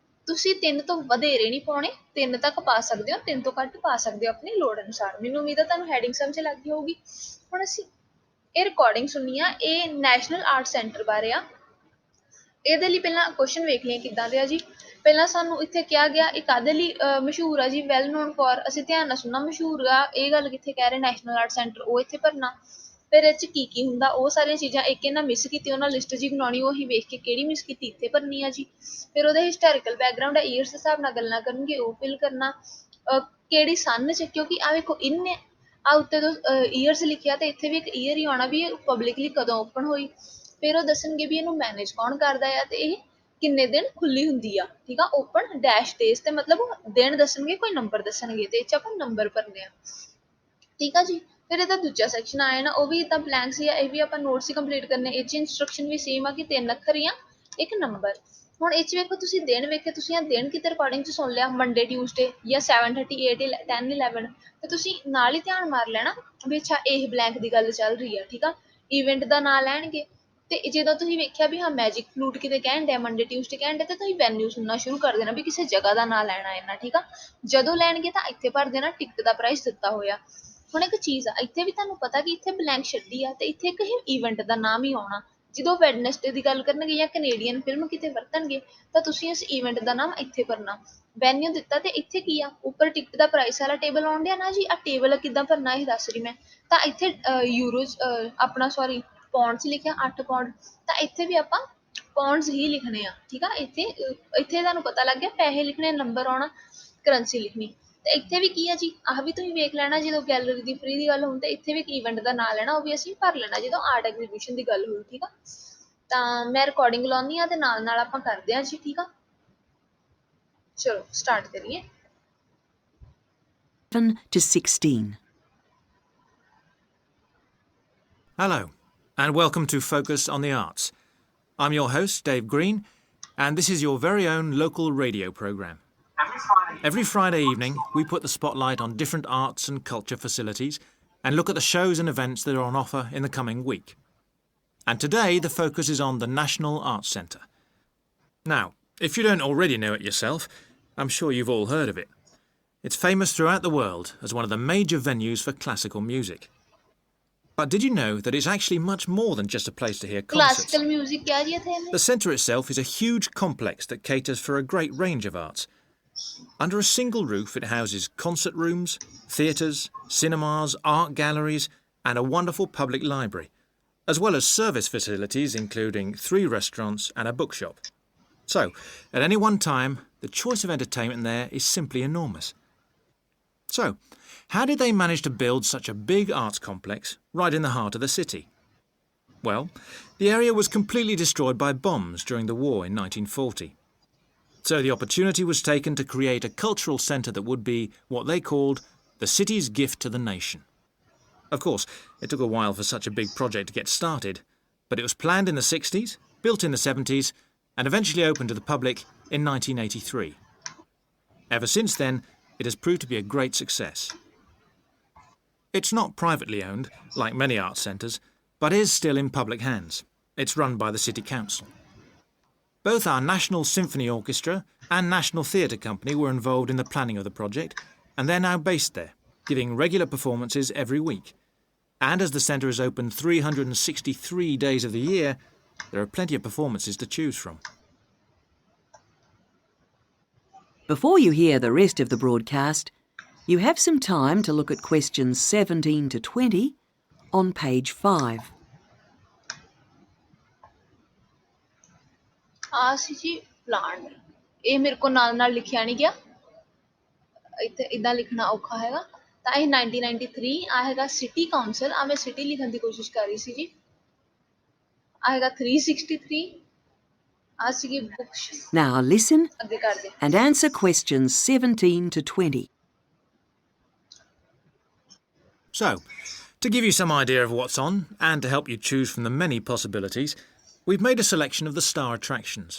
ਤੁਸੀਂ 3 ਤੋਂ ਵਧੇਰੇ ਨਹੀਂ ਪਾਉਣੇ, 3 ਤੱਕ ਪਾ ਸਕਦੇ ਹੋ, 3 ਤੋਂ ਘੱਟ ਪਾ ਸਕਦੇ ਹੋ ਆਪਣੀ ਲੋੜ ਅਨੁਸਾਰ। ਮੈਨੂੰ ਉਮੀਦ ਆ ਤੁਹਾਨੂੰ ਹੈਡਿੰਗ ਸਮਝ ਲੱਗ ਗਈ ਹੋਊਗੀ। ਹੁਣ ਅਸੀਂ ਇਹ ਰਿਕਾਰਡਿੰਗ ਸੁਣਨੀ ਆ, ਇਹ ਨੈਸ਼ਨਲ ਆਰਟ ਸੈਂਟਰ ਬਾਰੇ ਆ। ਇਹਦੇ ਲਈ ਪਹਿਲਾਂ ਕੁਐਸਚਨ ਵੇਖ ਲਈਏ ਕਿੱਦਾਂ ਦੇ ਆ ਜੀ। ਪਹਿਲਾਂ ਸਾਨੂੰ ਇੱਥੇ ਕਿਹਾ ਗਿਆ ਇਹ ਕਾਹਦੇ ਲਈ ਮਸ਼ਹੂਰ ਆ ਜੀ, ਵੈਲ ਨੋਨ ਫॉर। ਅਸੀਂ ਧਿਆਨ ਨਾਲ ਸੁਣਨਾ, ਮਸ਼ਹੂਰ ਆ ਇਹ ਗੱਲ ਕਿੱਥੇ ਕਹਿ ਰਹੇ, ਨੈਸ਼ਨਲ ਆਰਟ ਸੈਂਟਰ, ਉਹ ਇੱਥੇ ਭਰਨਾ। ਫਿਰ ਇਹ 'ਚ ਕੀ ਹੁੰਦਾ, ਉਹ ਸਾਰੀਆਂ ਚੀਜ਼ਾਂ ਇੱਕ ਇਹਨਾਂ ਮਿਸ ਕੀਤੀ, ਉਹਨਾਂ ਲਿਸਟ ਜੀ ਬਣਾਉਣੀ, ਉਹੀ ਵੇਖ ਕੇ ਕਿਹੜੀ ਮਿਸ ਕੀਤੀ ਇੱਥੇ ਭਰਨੀ ਆ ਜੀ। ਫਿਰ ਉਹਦੇ ਹਿਸਟੋਰੀਕਲ ਬੈਕਗਰਾਉਂਡ ਹੈ, ਈਅਰਸ ਦੇ ਹਿਸਾਬ ਨਾਲ ਗੱਲਾਂ ਕਰਨਗੇ, ਉਹ ਫਿਲ ਕਰਨਾ। ਕਿਹੜੀ ਸੰਨ 'ਚ, ਕਿਉਂਕਿ ਆ ਵੇਖੋ ਇਨ ਆ ਉੱਤੇ ਤੋਂ ਈਅਰਸ ਲਿਖਿਆ, ਤੇ ਇੱਥੇ ਵੀ ਇੱਕ ਈਅਰ ਹੀ ਆਉਣਾ ਵੀ ਇਹ ਪਬਲਿਕਲੀ ਕਦੋਂ ਓਪਨ ਹੋਈ। ਫਿਰ ਉਹ ਦੱਸਣਗੇ ਵੀ ਇਹਨੂੰ ਮੈਨੇਜ ਕੌਣ ਕਰਦਾ ਆ, ਤੇ ਇਹ ਕਿੰਨੇ ਦਿਨ ਖੁੱਲੀ ਹੁੰਦੀ ਆ। ਠੀਕ ਆ, ਓਪਨ ਡੈਸ਼ ਡੇਜ਼, ਤੇ ਮਤਲਬ ਦਿਨ ਦੱਸਣਗੇ, ਕੋਈ ਨੰਬਰ ਦੱਸਣਗੇ, ਤੇ ਇਹ 'ਚ ਆਪਾਂ ਨੰਬਰ ਭਰਨੇ ਆ। ਠੀਕ ਆ ਜੀ, ਫਿਰ ਇਹਦਾ ਦੂਜਾ ਸੈਕਸ਼ਨ ਆਇਆ ਨਾ, ਉਹ ਵੀ ਇੱਦਾਂ ਬਲੈਂਕ ਸੀ, ਇਹ ਵੀ ਆਪਾਂ ਨੋਟਸ ਹੀ ਕੰਪਲੀਟ ਕਰਨੇ। ਇਹ 'ਚ ਇੰਸਟਰਕਸ਼ਨ ਵੀ ਸੇਮ ਆ ਕਿ 3 ਅੱਖਰ ਜਾਂ ਇੱਕ ਨੰਬਰ। ਹੁਣ ਇਹ 'ਚ ਵੇਖੋ, ਤੁਸੀਂ ਦਿਨ ਵੇਖੇ, ਤੁਸੀਂ ਆ ਦਿਨ ਕਿਤੇ ਰਿਕਾਰਡਿੰਗ 'ਚ ਸੁਣ ਲਿਆ, ਮੰਡੇ ਟਿਊਜ਼ਡੇ ਜਾਂ 7:30 8 10 11, ਤੇ ਤੁਸੀਂ ਨਾਲ ਹੀ ਧਿਆਨ ਮਾਰ ਲੈਣਾ ਵੀ ਅੱਛਾ ਇਹ ਬਲੈਂਕ ਦੀ ਗੱਲ ਚੱਲ ਰਹੀ ਆ। ਠੀਕ ਆ, ਇਵੈਂਟ ਦਾ ਨਾਂ ਲੈਣਗੇ, ਤੇ ਜਦੋਂ ਤੁਸੀਂ ਵੇਖਿਆ ਵੀ ਹਾਂ ਮੈਜਿਕ ਫਲੂਟ ਕਿਤੇ ਕਹਿਣ ਡਿਆ, ਮੰਡੇ ਟਿਊਜ਼ਡੇ ਕਹਿਣ ਡਿਆ, ਤੇ ਤੁਸੀਂ ਵੈਨਿਊ ਸੁਣਨਾ ਸ਼ੁਰੂ ਕਰ ਦੇਣਾ ਵੀ ਕਿਸੇ ਜਗ੍ਹਾ ਦਾ ਨਾਂ ਲੈਣਾ ਇਹਨਾਂ। ਠੀਕ ਆ, ਜਦੋਂ ਲੈਣਗੇ ਤਾਂ ਇੱਥੇ ਭਰ ਦੇਣਾ ਟਿਕਟ ਦਾ ਪ੍ਰਾਈਸ ਦਿੱਤਾ ਹੋਇਆ। ਹੁਣ ਇੱਕ ਚੀਜ਼ ਆ, ਇੱਥੇ ਵੀ ਤੁਹਾਨੂੰ ਪਤਾ ਕਿ ਇੱਥੇ ਬਲੈਂਕ ਛੱਡੀ ਆ, ਤੇ ਇੱਥੇ ਇੱਕ ਇਵੈਂਟ ਦਾ ਨਾਮ ਹੀ ਆਉਣਾ। ਜਦੋਂ ਵੈਡਨਸਡੇ ਦੀ ਗੱਲ ਕਰਨਗੇ ਜਾਂ ਕੈਨੇਡੀਅਨ ਫਿਲਮ ਕਿਤੇ ਵਰਤਣਗੇ, ਤਾਂ ਤੁਸੀਂ ਇਸ ਇਵੈਂਟ ਦਾ ਨਾਮ ਇੱਥੇ ਭਰਨਾ। ਵੈਨਿਊ ਦਿੱਤਾ, ਤੇ ਇੱਥੇ ਕੀ ਆ, ਉੱਪਰ ਟਿਕਟ ਦਾ ਪ੍ਰਾਈਸ ਵਾਲਾ ਟੇਬਲ ਆਉਣ ਡਿਆ ਨਾ ਜੀ। ਆ ਟੇਬਲ ਕਿੱਦਾਂ ਭਰਨਾ ਇਹ ਦੱਸ ਰਹੀ ਮੈਂ। ਤਾਂ ਇੱਥੇ ਯੂਰੋਜ਼ ਆਪਣਾ ਸੌਰੀ ਪੌਂਡਸ ਲਿਖਿਆ 8 ਪੌਂਡ, ਤਾਂ ਇੱਥੇ ਵੀ ਆਪਾਂ ਪੌਂਡਸ ਹੀ ਲਿਖਣੇ ਆ। ਠੀਕ ਆ, ਇੱਥੇ ਤੁਹਾਨੂੰ ਪਤਾ ਲੱਗ ਗਿਆ, ਪੈਸੇ ਲਿਖਣੇ, ਨੰਬਰ ਆਉਣਾ, ਕਰੰਸੀ ਲਿਖਣੀ। ਤੇ ਇੱਥੇ ਵੀ ਕੀ ਆ ਜੀ, ਆਹ ਵੀ ਤੁਸੀਂ ਵੇਖ ਲੈਣਾ, ਜਦੋਂ ਗੈਲਰੀ ਦੀ ਫ੍ਰੀ ਦੀ ਗੱਲ ਹੋਣ ਤੇ ਇੱਥੇ ਵੀ ਇੱਕ ਇਵੈਂਟ ਦਾ ਨਾਂ ਲੈਣਾ, ਉਹ ਵੀ ਅਸੀਂ ਭਰ ਲੈਣਾ ਜਦੋਂ ਆਰਟ ਐਗਜ਼ੀਬਿਸ਼ਨ ਦੀ ਗੱਲ ਹੋਈ। ਠੀਕ ਆ, ਤਾਂ ਮੈਂ ਰਿਕਾਰਡਿੰਗ ਲਾਉਂਦੀ ਆ ਤੇ ਨਾਲ ਨਾਲ ਆਪਾਂ ਕਰਦੇ ਆ ਜੀ। ਠੀਕ ਆ, ਚਲੋ ਸਟਾਰਟ ਕਰੀਏ। 7 to 16. Hello, and welcome to Focus on the Arts. I'm your host, Dave Green, and this is your very own local radio programme. Every Friday evening, we put the spotlight on different arts and culture facilities and look at the shows and events that are on offer in the coming week. And today, the focus is on the National Arts Centre. Now, if you don't already know it yourself, I'm sure you've all heard of it. It's famous throughout the world as one of the major venues for classical music. But did you know that it's actually much more than just a place to hear concerts? Classical music ਕਿਹਾ ਜੀ ਇੱਥੇ ਇਹਨੇ। The centre itself is a huge complex that caters for a great range of arts. Under a single roof, it houses concert rooms, theatres, cinemas, art galleries, and a wonderful public library, as well as service facilities including 3 restaurants and a bookshop. So, at any one time, the choice of entertainment there is simply enormous. So, how did they manage to build such a big arts complex right in the heart of the city? Well, the area was completely destroyed by bombs during the war in 1940. So the opportunity was taken to create a cultural centre that would be what they called the city's gift to the nation. Of course, it took a while for such a big project to get started, but it was planned in the 60s, built in the 70s, and eventually opened to the public in 1983. Ever since then, it has proved to be a great success. It's not privately owned, like many arts centres, but is still in public hands. It's run by the City Council. Both our National Symphony Orchestra and National Theatre Company were involved in the planning of the project, and they're now based there, giving regular performances every week. And as the centre is open 363 days of the year, There are plenty of performances to choose from. Before you hear the rest of the broadcast, you have some time to look at questions 17 to 20 on page 5. ਆ ਸੀ ਜੀ ਪਲਾਂਟ, ਇਹ ਮੇਰੇ ਕੋਲ ਨਾਲ ਲਿਖਿਆ ਨਹੀਂ ਗਿਆ, ਇੱਥੇ ਇਦਾਂ ਲਿਖਣਾ ਔਖਾ ਹੈਗਾ, ਤਾਂ ਇਹ 1993 ਆ ਹੈਗਾ ਸਿਟੀ ਕਾਉਂਸਲ, ਆ ਮੈਂ ਸਿਟੀ ਲਿਖਣ ਦੀ ਕੋਸ਼ਿਸ਼ ਕਰ ਰਹੀ ਸੀ ਜੀ, ਆ ਹੈਗਾ 363, ਆ ਸੀਗੀ ਬੁੱਕਸ। Now listen ਅੱਗੇ ਕਰਦੇ and answer questions 17 to 20. So, to give you some idea of what's on, and to help you choose from the many possibilities, we've made a selection of the star attractions.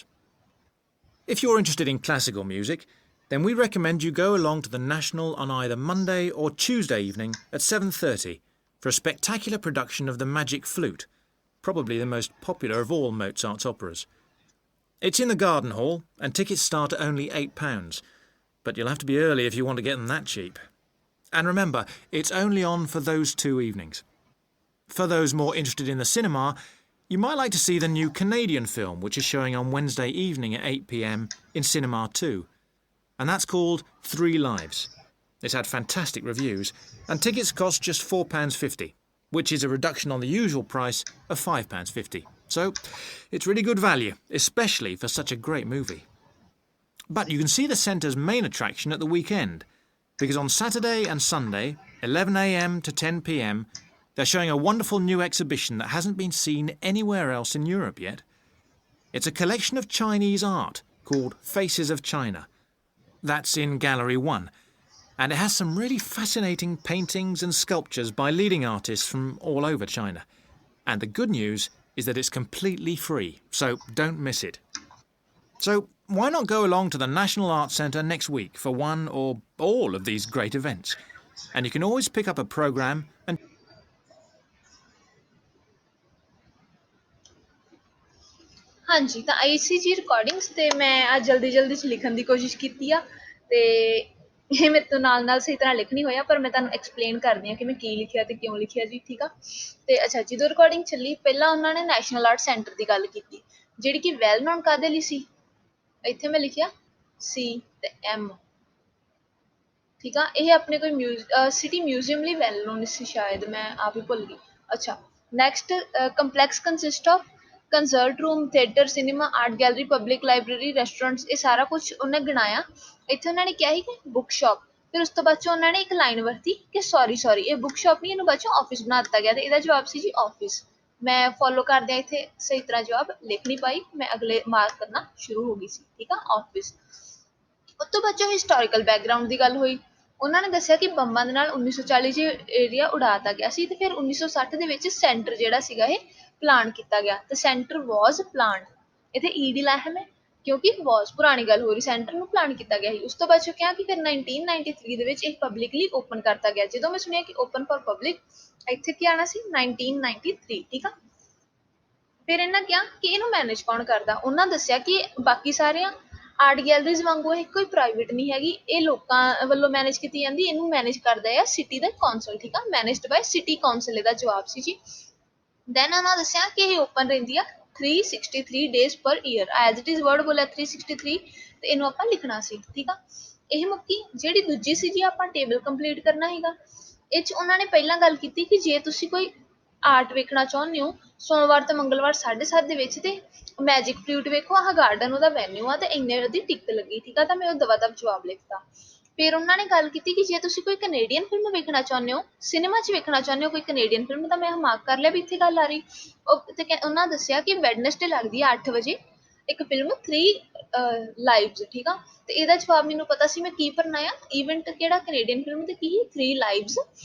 If you're interested in classical music, then we recommend you go along to the National on either Monday or Tuesday evening at 7:30 for a spectacular production of The Magic Flute, probably the most popular of all Mozart's operas. It's in the Garden Hall, and tickets start at only £8, but you'll have to be early if you want to get them that cheap. And remember, it's only on for those 2 evenings. For those more interested in the cinema, you might like to see the new Canadian film, which is showing on Wednesday evening at 8 p.m. in Cinema 2. And that's called 3 Lives. It's had fantastic reviews, and tickets cost just £4.50, which is a reduction on the usual price of £5.50. So, it's really good value, especially for such a great movie. But you can see the centre's main attraction at the weekend, because on Saturday and Sunday, 11 a.m. to 10 p.m, they're showing a wonderful new exhibition that hasn't been seen anywhere else in Europe yet. It's a collection of Chinese art called Faces of China. That's in Gallery 1, and it has some really fascinating paintings and sculptures by leading artists from all over China. And the good news is that it's completely free, so don't miss it. So why not go along to the National Arts Centre next week for one or all of these great events? And you can always pick up a programme and ਹਾਂਜੀ, ਤਾਂ ਆਈ ਸੀ ਜੀ ਰਿਕਾਰਡਿੰਗਸ, ਤੇ ਮੈਂ ਅੱਜ ਜਲਦੀ ਚ ਲਿਖਣ ਦੀ ਕੋਸ਼ਿਸ਼ ਕੀਤੀ ਆ, ਤੇ ਇਹ ਮੇਰੇ ਤੋਂ ਨਾਲ ਸਹੀ ਤਰ੍ਹਾਂ ਲਿਖ ਨਹੀਂ ਹੋਇਆ, ਪਰ ਮੈਂ ਤੁਹਾਨੂੰ ਐਕਸਪਲੇਨ ਕਰਦੀ ਹਾਂ ਕਿ ਮੈਂ ਕੀ ਲਿਖਿਆ ਤੇ ਕਿਉਂ ਲਿਖਿਆ ਜੀ, ਠੀਕ ਆ। ਤੇ ਅੱਛਾ, ਜਦੋਂ ਰਿਕਾਰਡਿੰਗ ਚੱਲੀ, ਪਹਿਲਾਂ ਉਹਨਾਂ ਨੇ ਨੈਸ਼ਨਲ ਆਰਟ ਸੈਂਟਰ ਦੀ ਗੱਲ ਕੀਤੀ, ਜਿਹੜੀ ਕਿ ਵੈਲ ਨੋਨ ਕਾਹਦੇ ਲਈ ਸੀ, ਇੱਥੇ ਮੈਂ ਲਿਖਿਆ C ਤੇ M, ਠੀਕ ਆ। ਇਹ ਆਪਣੇ ਕੋਈ ਸਿਟੀ ਮਿਊਜ਼ੀਅਮ ਲਈ ਵੈਲ ਨੋਨ ਸੀ, ਸ਼ਾਇਦ ਮੈਂ ਆਪ ਹੀ ਭੁੱਲ ਗਈ। ਅੱਛਾ, next complex consist of concert room, theatre, cinema, art gallery, public library, restaurants, ਇਹ ਸਾਰਾ ਕੁਝ ਉਹਨੇ ਗਿਣਾਇਆ। ਇੱਥੇ ਉਹਨਾਂ ਨੇ ਕਿਹਾ ਸੀ ਕਿ ਬੁੱਕ ਸ਼ਾਪ, ਫਿਰ ਉਸ ਤੋਂ ਬਾਅਦ 'ਚ ਉਹਨਾਂ ਨੇ ਇੱਕ ਲਾਈਨ ਵਰਤੀ ਕਿ ਸੌਰੀ ਇਹ ਬੁੱਕ ਸ਼ਾਪ ਨਹੀਂ, ਇਹਨੂੰ ਬਾਅਦ 'ਚੋਂ ਆਫਿਸ ਬਣਾ ਦਿੱਤਾ ਗਿਆ, ਤੇ ਇਹਦਾ ਜਵਾਬ ਸੀ ਜੀ ਆਫਿਸ। ਮੈਂ ਫੋਲੋ ਕਰਦਿਆਂ ਇੱਥੇ ਸਹੀ ਤਰ੍ਹਾਂ ਜਵਾਬ ਲਿਖ ਨਹੀਂ ਪਾਈ, ਮੈਂ ਅਗਲੇ ਮਾਰਕ ਕਰਨਾ ਸ਼ੁਰੂ ਹੋ ਗਈ ਸੀ, ਠੀਕ ਆ, ਆਫਿਸ। ਉਸ ਤੋਂ ਬਾਅਦ 'ਚੋਂ ਹਿਸਟੋਰੀਕਲ ਬੈਕਗਰਾਊਂਡ ਦੀ ਗੱਲ ਹੋਈ, ਉਹਨਾਂ ਨੇ ਦੱਸਿਆ ਕਿ ਬੰਬਾਂ ਦੇ ਨਾਲ 1940 'ਚ ਏਰੀਆ ਉਡਾ ਦਿੱਤਾ ਗਿਆ ਸੀ, ਤੇ ਫਿਰ 1960 ਦੇ ਵਿੱਚ ਸੈਂਟਰ ਜਿਹੜਾ ਸੀਗਾ ਇਹ ਪਲਾਨ ਕੀਤਾ ਗਿਆ, ਤੇ ਸੈਂਟਰ ਵਾਜ਼ ਪਲਾਨ, ਇੱਥੇ ਈਡੀ ਲਾਇਆ ਮੈਂ ਕਿਉਂਕਿ ਵਾਜ਼ ਪੁਰਾਣੀ ਗੱਲ ਹੋ ਰਹੀ, ਸੈਂਟਰ ਨੂੰ ਪਲਾਨ ਕੀਤਾ ਗਿਆ ਸੀ। ਉਸ ਤੋਂ ਬਾਅਦ 'ਚੋਂ ਕਿਹਾ ਕਿ ਫਿਰ 1993 ਦੇ ਵਿੱਚ ਇਹ ਪਬਲਿਕਲੀ ਓਪਨ ਕਰਤਾ ਗਿਆ। ਜਦੋਂ ਮੈਂ ਸੁਣਿਆ ਕਿ ਓਪਨ ਫॉर ਪਬਲਿਕ, ਇੱਥੇ ਕੀ ਆਉਣਾ ਸੀ 1993, ਠੀਕ ਆ। ਫਿਰ ਇਹਨਾਂ ਕਿਹਾ ਕਿ ਇਹਨੂੰ ਮੈਨੇਜ ਕੌਣ ਕਰਦਾ, ਉਹਨਾਂ ਦੱਸਿਆ ਕਿ ਬਾਕੀ ਸਾਰਿਆਂ ਆਰਟ ਗੈਲਰੀਜ਼ ਵਾਂਗੂ ਇਹ ਕੋਈ ਪ੍ਰਾਈਵੇਟ ਨਹੀਂ ਹੈਗੀ, ਇਹ ਲੋਕਾਂ ਵੱਲੋਂ ਮੈਨੇਜ ਕੀਤੀ ਜਾਂਦੀ, ਇਹਨੂੰ ਮੈਨੇਜ ਕਰਦਾ ਆ ਸਿਟੀ ਦਾ ਕੌਂਸਲ, ਠੀਕ ਆ, ਮੈਨੇਜਡ ਬਾਏ ਸਿਟੀ ਕੌਂਸਲ, ਇਹਦਾ ਜਵਾਬ ਸੀ ਜੀ। ਦੈਨ ਉਹਨਾਂ ਦੱਸਿਆ ਕਿ ਇਹ ਓਪਨ ਰਹਿੰਦੀ ਆ 363 days per year, as it is word ਬੋਲਿਆ 363, ਤੇ ਇਹਨੂੰ ਆਪਾਂ ਲਿਖਣਾ ਸੀ, ਠੀਕ ਆ। ਇਹ ਮੁੱਕੀ। ਜਿਹੜੀ ਦੂਜੀ ਸੀ ਜੀ, ਆਪਾਂ ਟੇਬਲ ਕੰਪਲੀਟ ਕਰਨਾ ਹੈਗਾ। ਇਹ 'ਚ ਉਹਨਾਂ ਨੇ ਪਹਿਲਾਂ ਗੱਲ ਕੀਤੀ ਕਿ ਜੇ ਤੁਸੀਂ ਕੋਈ ਆਰਟ ਵੇਖਣਾ ਚਾਹੁੰਦੇ ਹੋ, ਸੋਮਵਾਰ ਤੇ ਮੰਗਲਵਾਰ 7:30 ਦੇ ਵਿੱਚ, ਤੇ ਮੈਜਿਕ ਫਲੂਟ ਵੇਖੋ, ਆਹ ਗਾਰਡਨ ਉਹਦਾ ਵੈਨਿਊ ਆ, ਤੇ ਇੰਨੇ ਉਹਦੀ ਟਿਕਟ ਲੱਗੀ, ਠੀਕ ਆ। ਤਾਂ ਮੈਂ ਉਹ ਦਵਾ ਦਵ ਜਵਾਬ ਲਿਖਤਾ। ਫਿਰ ਉਹਨਾਂ ਨੇ ਗੱਲ ਕੀਤੀ ਕਿ ਜੇ ਤੁਸੀਂ ਕੋਈ ਕੈਨੇਡੀਅਨ ਫਿਲਮ ਵੇਖਣਾ ਚਾਹੁੰਦੇ ਹੋ, ਸਿਨੇਮਾ 'ਚ ਵੇਖਣਾ ਚਾਹੁੰਦੇ ਹੋ ਕੋਈ ਕੈਨੇਡੀਅਨ ਫਿਲਮ, ਤਾਂ ਮੈਂ ਮਾਰਕ ਕਰ ਲਿਆ ਵੀ ਇੱਥੇ ਗੱਲ ਆ ਰਹੀ। ਤੇ ਉਹਨਾਂ ਦੱਸਿਆ ਕਿ ਵੈਡਨਸਡੇ ਲੱਗਦੀ ਆ 8 ਵਜੇ ਇੱਕ ਫਿਲਮ 3 ਲਾਈਵਸ, ਠੀਕ ਆ। ਤੇ ਇਹਦਾ ਜਵਾਬ ਮੈਨੂੰ ਪਤਾ ਸੀ, ਮੈਂ ਕੀ ਭਰਨਾ ਆ, ਈਵੈਂਟ ਕਿਹੜਾ, ਕੈਨੇਡੀਅਨ ਫਿਲਮ, ਤੇ ਕੀ 3 ਲਾਈਵਸ।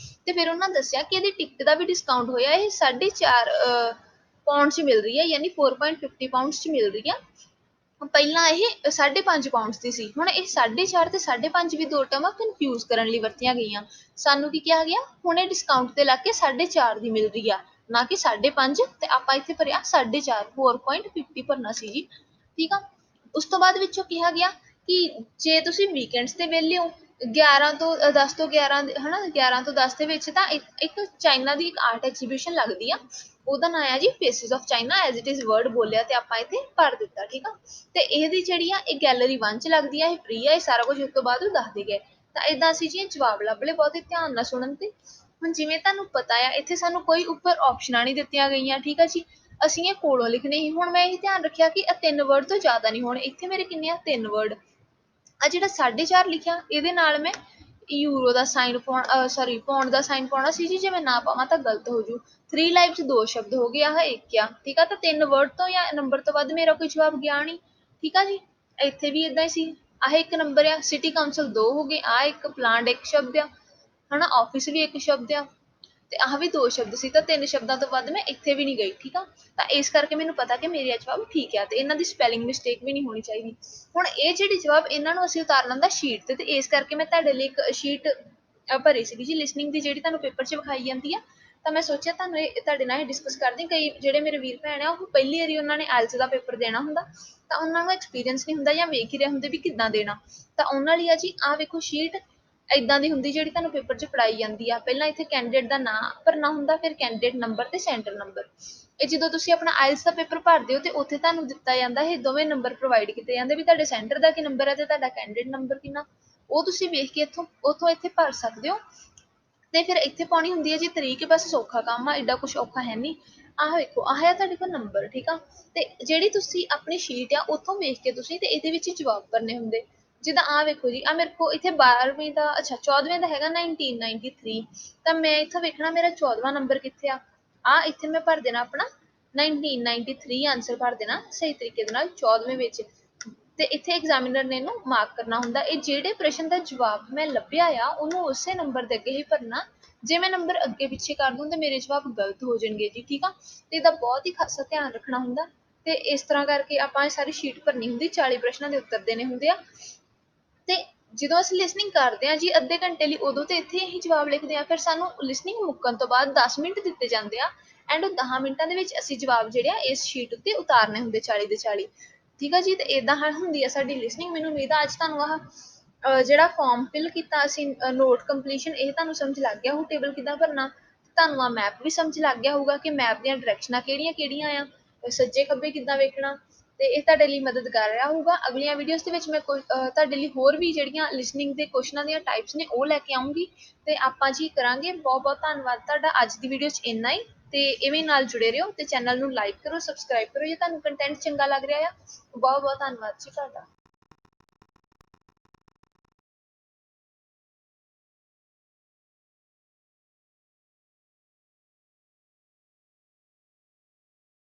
ਤੇ ਫਿਰ ਉਹਨਾਂ ਦੱਸਿਆ ਕਿ ਇਹਦੀ ਟਿਕਟ ਦਾ ਵੀ ਡਿਸਕਾਊਂਟ ਹੋਇਆ, ਇਹ 4.5 ਪਾਉਂਡ 'ਚ ਮਿਲ ਰਹੀ ਹੈ, ਯਾਨੀ 4.50 ਪਾਉਂਡਸ 'ਚ ਮਿਲ ਰਹੀ ਆ। ਪਹਿਲਾਂ ਇਹ 5.5 ਪਾਉਂਡਸ ਦੀ ਸੀ, ਹੁਣ ਇਹ 4.5 ਤੇ 5.5 ਵੀ ਦੋ ਟਰਮਾਂ ਕਨਫਿਊਜ਼ ਕਰਨ ਲਈ ਵਰਤੀਆਂ ਗਈਆਂ। ਸਾਨੂੰ ਕੀ ਕਿਹਾ ਗਿਆ, ਹੁਣ ਇਹ ਡਿਸਕਾਊਂਟ ਤੇ ਲੱਗ ਕੇ 4.5 ਦੀ ਮਿਲ ਰਹੀ ਆ, ਨਾ ਕਿ 5.5, ਤੇ ਆਪਾਂ ਇੱਥੇ ਭਰਿਆ 4.5, 4.50 ਭਰਨਾ ਸੀ ਜੀ, ਠੀਕ ਆ। ਉਸ ਤੋਂ ਬਾਅਦ ਵਿੱਚੋਂ ਕਿਹਾ ਗਿਆ ਕਿ ਜੇ ਤੁਸੀਂ ਵੀਕਐਂਡਸ ਤੇ ਵਿਹਲੇ ਹੋ, 11 ਤੋਂ 10 ਤੋਂ 11 ਹਨਾ 11 ਤੋਂ 10 ਦੇ ਵਿੱਚ ਤਾਂ ਇੱਕ ਚਾਈਨਾ ਦੀ ਇੱਕ ਆਰਟ ਐਗਜ਼ੀਬਿਸ਼ਨ ਲੱਗਦੀ ਆ, ਉਹਦਾ ਨਾਂ ਆ ਜੀ faces of China, as it is word ਬੋਲਿਆ ਤੇ ਆਪਾਂ ਇੱਥੇ ਭਰ ਦਿੱਤਾ, ਠੀਕ ਆ। ਤੇ ਇਹਦੀ ਜਿਹੜੀ ਆ ਇਹ ਗੈਲਰੀ 1 ਚ ਲੱਗਦੀ ਆ, ਇਹ ਫ੍ਰੀ ਆ, ਇਹ ਸਾਰਾ ਕੁਝ ਉਸ ਤੋਂ ਬਾਅਦ ਉਹ ਦੱਸਦੇ ਗਏ। ਤਾਂ ਇਦਾਂ ਅਸੀਂ ਜੀ ਇਹ ਜਵਾਬ ਲੱਭ ਲਏ ਬਹੁਤ ਹੀ ਧਿਆਨ ਨਾਲ ਸੁਣਨ ਤੇ। ਹੁਣ ਜਿਵੇਂ ਤੁਹਾਨੂੰ ਪਤਾ ਆ ਇੱਥੇ ਸਾਨੂੰ ਕੋਈ ਉੱਪਰ ਆਪਸ਼ਨਾਂ ਨਹੀਂ ਦਿੱਤੀਆਂ ਗਈਆਂ, ਠੀਕ ਆ ਜੀ, ਅਸੀਂ ਇਹ ਕੋਲੋਂ ਲਿਖਣੇ ਸੀ। ਹੁਣ ਮੈਂ ਇਹ ਧਿਆਨ ਰੱਖਿਆ ਕਿ ਇਹ 3 ਵਰਡ ਤੋਂ ਜ਼ਿਆਦਾ ਨਹੀਂ ਹੋਣੇ, ਇੱਥੇ ਮੇਰੇ ਕਿੰਨੇ ਆ 3 ਵਰਡ। ਆ ਜਿਹੜਾ 4.5 ਲਿਖਿਆ ਇਹਦੇ ਨਾਲ ਮੈਂ ਯੂਰੋ ਦਾ ਸਾਈਨ ਪਾਉਣਾ, ਸੌਰੀ ਪਾਉਂਡ ਦਾ ਸਾਈਨ ਪਾਉਣਾ ਸੀ ਜੀ, ਜੇ ਮੈਂ ਨਾ ਪਾਵਾਂ ਤਾਂ ਗਲਤ ਹੋ ਜੂ। 3 ਲਾਈਵ ਚ 2 ਸ਼ਬਦ ਹੋ ਗਏ, ਆਹ 1 ਆ, ਠੀਕ ਆ। ਤਾਂ 3 ਵਰਡ ਤੋਂ ਜਾਂ ਨੰਬਰ ਤੋਂ ਵੱਧ ਮੇਰਾ ਕੋਈ ਜਵਾਬ ਗਿਆ ਨਹੀਂ, ਠੀਕ ਆ ਜੀ। ਇੱਥੇ ਵੀ ਇਦਾਂ ਹੀ ਸੀ, ਆਹ 1 ਨੰਬਰ ਆ, ਸਿਟੀ ਕਾਉਂਸਲ 2 ਹੋ ਗਏ, ਆਹ 1 ਪਲਾਂਟ 1 ਸ਼ਬਦ ਆ ਹਨਾ, ਆਫਿਸ ਵੀ 1 ਸ਼ਬਦ ਆ, ਤੇ ਆਹ ਵੀ 2 ਸ਼ਬਦ ਸੀ। ਤਾਂ 3 ਸ਼ਬਦਾਂ ਤੋਂ ਵੱਧ ਮੈਂ ਇੱਥੇ ਵੀ ਨਹੀਂ ਗਈ, ਠੀਕ ਆ। ਤਾਂ ਇਸ ਕਰਕੇ ਮੈਨੂੰ ਪਤਾ ਕਿ ਮੇਰਾ ਜਵਾਬ ਠੀਕ ਆ, ਤੇ ਇਹਨਾਂ ਦੀ ਸਪੈਲਿੰਗ ਮਿਸਟੇਕ ਵੀ ਨਹੀਂ ਹੋਣੀ ਚਾਹੀਦੀ। ਹੁਣ ਇਹ ਜਿਹੜੀ ਜਵਾਬ ਇਹਨਾਂ ਨੂੰ ਅਸੀਂ ਉਤਾਰ ਲੈਂਦਾ ਸ਼ੀਟ ਤੇ ਇਸ ਕਰਕੇ ਮੈਂ ਤੁਹਾਡੇ ਲਈ ਇੱਕ ਸ਼ੀਟ ਭਰੀ ਸੀਗੀ ਜੀ ਲਿਸਨਿੰਗ ਦੀ, ਜਿਹੜੀ ਤੁਹਾਨੂੰ ਪੇਪਰ 'ਚ ਵਿਖਾਈ ਜਾਂਦੀ ਆ। ਤਾਂ ਮੈਂ ਸੋਚਿਆ ਤੁਹਾਨੂੰ ਤੁਹਾਡੇ ਨਾਲ ਇਹ ਡਿਸਕਸ ਕਰਦੀ। ਕਈ ਜਿਹੜੇ ਮੇਰੇ ਵੀਰ ਭੈਣ ਆ ਉਹ ਪਹਿਲੀ ਵਾਰੀ ਉਹਨਾਂ ਨੇ ਆਇਲਸ ਦਾ ਪੇਪਰ ਦੇਣਾ ਹੁੰਦਾ, ਤਾਂ ਉਹਨਾਂ ਨੂੰ ਐਕਸਪੀਰੀਅੰਸ ਨਹੀਂ ਹੁੰਦਾ ਜਾਂ ਵੇਖ ਹੀ ਰਹੇ ਹੁੰਦੇ ਵੀ ਕਿੱਦਾਂ ਦੇਣਾ। ਤਾਂ ਉਹਨਾਂ ਲਈ ਆ ਜੀ ਆਹ ਵੇਖੋ ਸ਼ੀਟ ਇਦਾਂ ਦੀ ਹੁੰਦੀ ਜਿਹੜੀ ਤੁਹਾਨੂੰ ਪੇਪਰ 'ਚ ਪੜਾਈ ਜਾਂਦੀ ਆ। ਪਹਿਲਾਂ ਇੱਥੇ ਕੈਂਡੀਡੇਟ ਦਾ ਨਾਂ ਭਰਨਾ ਹੁੰਦਾ, ਫਿਰ ਕੈਂਡੀਡੇਟ ਨੰਬਰ ਤੇ ਸੈਂਟਰ ਨੰਬਰ। ਇਹ ਜਦੋਂ ਤੁਸੀਂ ਆਪਣਾ ਆਇਲਸ ਦਾ ਪੇਪਰ ਭਰਦੇ ਹੋ ਤੇ ਉੱਥੇ ਤੁਹਾਨੂੰ ਦਿੱਤਾ ਜਾਂਦਾ ਇਹ ਦੋਵੇਂ ਨੰਬਰ ਪ੍ਰੋਵਾਈਡ ਕੀਤੇ ਜਾਂਦੇ ਵੀ ਤੁਹਾਡੇ ਸੈਂਟਰ ਦਾ ਕੀ ਨੰਬਰ ਹੈ ਤੇ ਤੁਹਾਡਾ ਕੈਂਡੀਡੇਟ ਨੰਬਰ ਕਿੰਨਾ, ਉਹ ਤੁਸੀਂ ਵੇਖ ਕੇ ਉੱਥੋਂ ਇੱਥੇ ਭਰ ਸਕਦੇ ਹੋ। ਤੇ ਫਿਰ ਇੱਥੇ ਪਾਉਣੀ ਹੁੰਦੀ ਹੈ ਜੀ ਤਰੀਕ, ਬਸ ਸੌਖਾ ਕੰਮ ਆ, ਐਡਾ ਕੁਛ ਔਖਾ ਹੈ ਨਹੀਂ। ਆਹ ਵੇਖੋ ਆਹ ਆ ਤੁਹਾਡੇ ਕੋਲ ਨੰਬਰ, ਠੀਕ ਆ। ਤੇ ਜਿਹੜੀ ਤੁਸੀਂ ਆਪਣੀ ਸ਼ੀਟ ਆ ਉੱਥੋਂ ਵੇਖ ਕੇ ਤੁਸੀਂ ਤੇ ਇਹਦੇ ਵਿੱਚ ਜਵਾਬ ਭਰਨੇ ਹੁੰਦੇ। ਜਿੱਦਾਂ ਆਹ ਵੇਖੋ ਜੀ, ਆਹ ਮੇਰੇ ਕੋਲ ਇੱਥੇ 12ਵੀਂ ਦਾ, ਅੱਛਾ 14ਵੇਂ ਦਾ ਹੈਗਾ 1993, ਤਾਂ ਮੈਂ ਇੱਥੋਂ ਵੇਖਣਾ ਮੇਰਾ 14ਵਾਂ ਨੰਬਰ ਕਿੱਥੇ ਆ। ਆਹ ਇੱਥੇ ਮੈਂ ਭਰ ਦੇਣਾ ਆਪਣਾ 1993 ਆਂਸਰ ਭਰ ਦੇਣਾ ਸਹੀ ਤਰੀਕੇ ਦੇ ਨਾਲ 14ਵੇਂ ਵਿੱਚ। ਤੇ ਇੱਥੇ ਐਗਜ਼ਾਮੀਨਰ ਨੇ ਇਹਨੂੰ ਮਾਰਕ ਕਰਨਾ ਹੁੰਦਾ। ਇਹ ਜਿਹੜੇ ਪ੍ਰਸ਼ਨ ਦਾ ਜਵਾਬ ਮੈਂ ਲੱਭਿਆ ਆ ਉਹਨੂੰ ਉਸੇ ਨੰਬਰ ਦੇ ਅੱਗੇ ਹੀ ਭਰਨਾ। ਜੇ ਮੈਂ ਨੰਬਰ ਅੱਗੇ ਪਿੱਛੇ ਕਰ ਦੂੰ ਤੇ ਮੇਰੇ ਜਵਾਬ ਗਲਤ ਹੋ ਜਾਣਗੇ ਜੀ, ਠੀਕ ਆ। ਤੇ ਇਹਦਾ ਬਹੁਤ ਹੀ ਖਾਸਾ ਧਿਆਨ ਰੱਖਣਾ ਹੁੰਦਾ। ਤੇ ਇਸ ਤਰ੍ਹਾਂ ਕਰਕੇ ਆਪਾਂ ਇਹ ਸਾਰੀ ਸ਼ੀਟ ਭਰਨੀ ਹੁੰਦੀ, 40 ਪ੍ਰਸ਼ਨਾਂ ਦੇ ਉੱਤਰ ਦੇਣੇ ਹੁੰਦੇ ਆ। ਤੇ ਜਦੋਂ ਅਸੀਂ ਲਿਸਨਿੰਗ ਕਰਦੇ ਹਾਂ ਜੀ ਅੱਧੇ ਘੰਟੇ ਲਈ, ਉਦੋਂ ਤੇ ਇੱਥੇ ਹੀ ਜਵਾਬ ਲਿਖਦੇ ਆ। ਫਿਰ ਸਾਨੂੰ ਲਿਸਨਿੰਗ ਮੁੱਕਣ ਤੋਂ ਬਾਅਦ 10 ਮਿੰਟ ਦਿੱਤੇ ਜਾਂਦੇ ਆ, ਐਂਡ ਉਹ 10 ਮਿੰਟਾਂ ਦੇ ਵਿੱਚ ਅਸੀਂ ਜਵਾਬ ਜਿਹੜੇ ਆ ਇਸ ਸ਼ੀਟ ਉੱਤੇ ਉਤਾਰਨੇ ਹੁੰਦੇ 40 ਦੇ 40, ਠੀਕ ਆ ਜੀ। ਤੇ ਇਦਾਂ ਹੁੰਦੀ ਆ ਸਾਡੀ ਲਿਸਨਿੰਗ। ਮੈਨੂੰ ਉਮੀਦ ਆ ਅੱਜ ਤੁਹਾਨੂੰ ਆਹ ਜਿਹੜਾ ਫਾਰਮ ਫਿਲ ਕੀਤਾ ਅਸੀਂ ਨੋਟ ਕੰਪਲੀਸ਼ਨ, ਇਹ ਤੁਹਾਨੂੰ ਸਮਝ ਲੱਗ ਗਿਆ ਹੋਊ ਟੇਬਲ ਕਿੱਦਾਂ ਭਰਨਾ। ਤੁਹਾਨੂੰ ਆ ਮੈਪ ਵੀ ਸਮਝ ਲੱਗ ਗਿਆ ਹੋਊਗਾ ਕਿ ਮੈਪ ਦੀਆਂ ਡਾਇਰੈਕਸ਼ਨਾਂ ਕਿਹੜੀਆਂ ਕਿਹੜੀਆਂ ਆ, ਸੱਜੇ ਖੱਬੇ ਕਿੱਦਾਂ ਵੇਖਣਾ। ਤੇ ਇਹ ਤੁਹਾਡੇ ਲਈ ਮਦਦ ਕਰ ਰਿਹਾ ਹੋਊਗਾ। ਅਗਲੀਆਂ ਵੀਡੀਓਜ਼ ਦੇ ਵਿੱਚ ਮੈਂ ਤੁਹਾਡੇ ਲਈ ਹੋਰ ਵੀ ਜਿਹੜੀਆਂ ਲਿਸਨਿੰਗ ਦੇ ਕੁਐਸਚਨਾਂ ਦੀਆਂ ਟਾਈਪਸ ਨੇ ਉਹ ਲੈ ਕੇ ਆਉਂਗੀ, ਤੇ ਆਪਾਂ ਜੀ ਕਰਾਂਗੇ। ਬਹੁਤ ਬਹੁਤ ਧੰਨਵਾਦ ਤੁਹਾਡਾ। ਅੱਜ ਦੀ ਵੀਡੀਓ 'ਚ ਇੰਨਾ ਹੀ, ਤੇ ਇਵੇਂ ਨਾਲ ਜੁੜੇ ਰਹੋ ਤੇ ਚੈਨਲ ਨੂੰ ਲਾਈਕ ਕਰੋ, ਸਬਸਕ੍ਰਾਈਬ ਕਰੋ ਜੇ ਤੁਹਾਨੂੰ ਕੰਟੈਂਟ ਚੰਗਾ ਲੱਗ ਰਿਹਾ ਆ। ਬਹੁਤ ਬਹੁਤ ਧੰਨਵਾਦ ਜੀ ਤੁਹਾਡਾ।